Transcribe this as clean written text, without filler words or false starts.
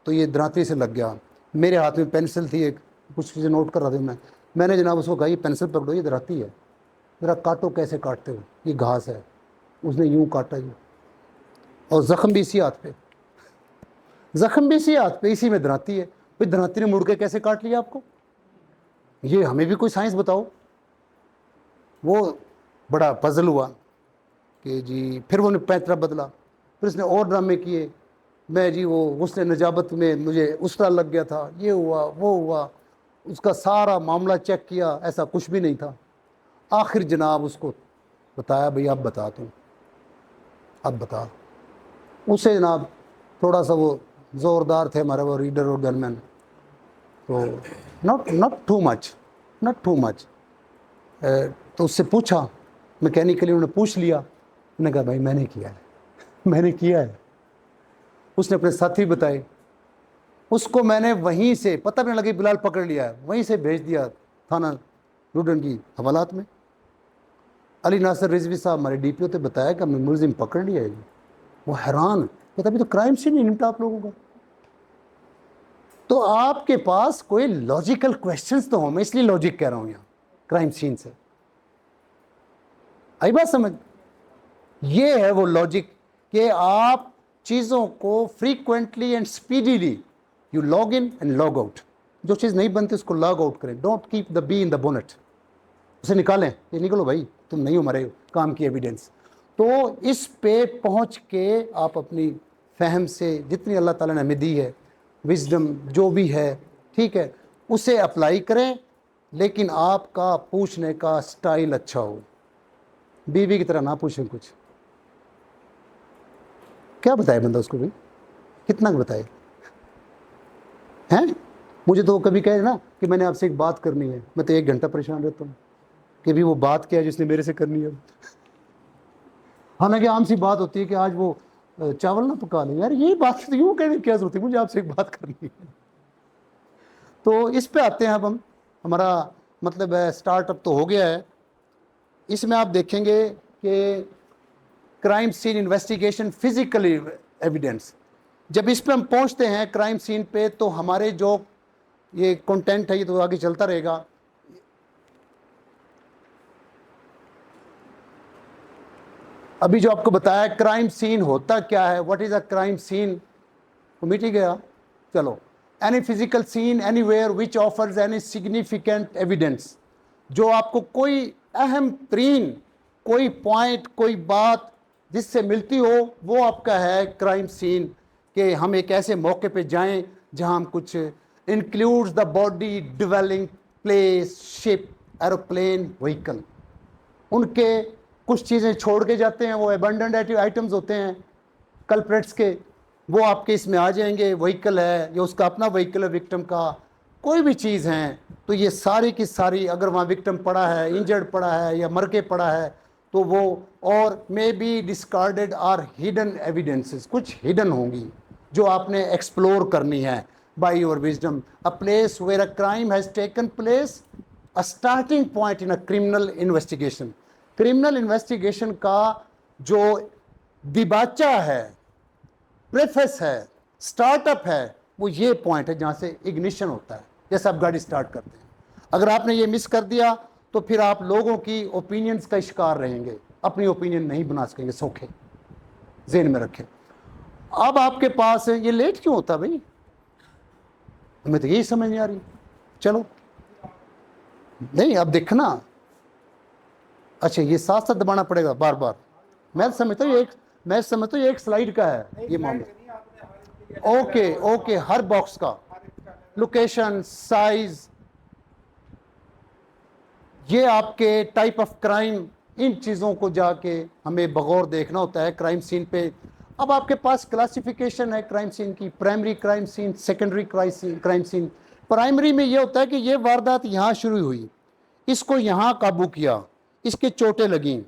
तो ये दरांती से लग गया। मेरे हाथ में पेंसिल थी, एक कुछ चीज़ें नोट कर रहा था मैंने जनाब उसको कहा ये पेंसिल पकड़ो, ये दरांती है, ज़रा काटो, कैसे काटते हो, ये घास है। उसने यूँ काटा जी, और ज़ख्म भी इसी हाथ पे, ज़ख्म भी इसी हाथ पे, इसी में दरांती है। भाई दरांती ने मुड़ के कैसे काट लिया आपको, ये हमें भी कोई साइंस बताओ। वो बड़ा पजल हुआ कि जी, फिर वो पैंतरा बदला, फिर उसने और ड्रामे किए। मैं जी वो उसने नजाबत में मुझे उसरा लग गया था, ये हुआ वो हुआ, उसका सारा मामला चेक किया, ऐसा कुछ भी नहीं था। आखिर जनाब उसको बताया, भाई अब बता तू, अब बता। उसे जनाब थोड़ा सा वो ज़ोरदार थे हमारे वो रीडर और गनमैन, तो not not too much, not too much. तो उससे पूछा, मैकेनिकली उन्होंने पूछ लिया, उन्होंने कहा भाई मैंने किया है, मैंने किया है। उसने अपने साथी बताए, उसको मैंने वहीं से, पता भी नहीं लगी बिलाल पकड़ लिया है, वहीं से भेज दिया थाना रूडन की हवालात में। अली नासिर रिजवी साहब हमारे DPO थे, बताया कि हमने मुलजिम पकड़ लिया है। वो हैरान, कहता अभी तो क्राइम सीन नहीं निपटा आप लोगों का। तो आपके पास कोई लॉजिकल क्वेश्चंस तो हो, मैं इसलिए लॉजिक कह रहा हूं यहां क्राइम सीन से। आई बात समझ? ये है वो लॉजिक कि आप चीज़ों को frequently and speedily you log in and log out. जो चीज़ नहीं बनती उसको लॉग आउट करें, don't keep the be in the bonnet, उसे निकालें, ये निकलो भाई, तुम नहीं हो हमारे काम की एविडेंस। तो इस पे पहुंच के आप अपनी फहम से जितनी अल्लाह ताला ने हमें दी है, विजडम जो भी है, ठीक है, उसे अप्लाई करें, लेकिन आपका पूछने का स्टाइल अच्छा हो। बीवी की तरह ना पूछें कुछ। क्या बताए बंदा उसको भाई, कितना बताए हैं? मुझे तो कभी कहे ना कि मैंने आपसे एक बात करनी है, मैं तो 1 घंटा परेशान रहता हूँ कि भी वो बात क्या है जिसने मेरे से करनी है। हालांकि आम सी बात होती है कि आज वो चावल ना पका लें, यार यही बात तो यूँ कहने की क्या जरूरत है, मुझे आपसे एक बात करनी है। तो इस पे आते हैं अब हम, हमारा मतलब स्टार्टअप तो हो गया है। इसमें आप देखेंगे कि crime scene investigation, physical evidence, जब इस पे हम पहुंचते हैं क्राइम सीन पे, तो हमारे जो ये कंटेंट है ये तो आगे चलता रहेगा। अभी जो आपको बताया क्राइम सीन होता क्या है, what is a crime scene, तो मिट ही गया। चलो, any physical scene anywhere which offers any significant evidence, जो आपको कोई अहम तरीन कोई पॉइंट, कोई बात जिससे मिलती हो, वो आपका है क्राइम सीन। कि हम एक ऐसे मौके पे जाएं जहां हम कुछ includes the body, dwelling place, ship, aeroplane, vehicle, उनके कुछ चीज़ें छोड़ के जाते हैं, वो एबंडेंट आइटम्स होते हैं कल्प्रेट्स के, वो आपके इसमें आ जाएंगे। व्हीकल है या उसका अपना व्हीकल है, विक्टिम का कोई भी चीज़ है, तो ये सारी की सारी, अगर वहाँ विक्टिम पड़ा है, इंजर्ड पड़ा है या मर के पड़ा है, तो वो, और may be discarded or hidden evidences, कुछ हिडन होंगी जो आपने एक्सप्लोर करनी है by your wisdom. A place where a crime has taken place, a starting point in a criminal investigation. Criminal investigation का जो दिबाचा है, प्रेफेस है, स्टार्टअप है, वो ये पॉइंट है जहां से इग्निशन होता है, जैसे आप गाड़ी स्टार्ट करते हैं। अगर आपने ये मिस कर दिया तो फिर आप लोगों की ओपिनियंस का शिकार रहेंगे, अपनी ओपिनियन नहीं बना सकेंगे, सोखे जेन में रखें। अब आपके पास ये लेट क्यों होता भाई, हमें तो यही समझ नहीं आ रही। चलो, नहीं अब देखना, अच्छा ये साथ साथ दबाना पड़ेगा बार बार। मैं समझता हूँ ये एक स्लाइड का है ये मामला। ओके ओके, हर बॉक्स का लोकेशन, साइज, ये आपके टाइप ऑफ क्राइम, इन चीज़ों को जाके हमें बगौर देखना होता है क्राइम सीन पे। अब आपके पास क्लासिफिकेशन है क्राइम सीन की, primary crime scene, secondary crime scene. Primary में ये होता है कि ये वारदात यहाँ शुरू हुई, इसको यहाँ काबू किया, इसके चोटें लगीं,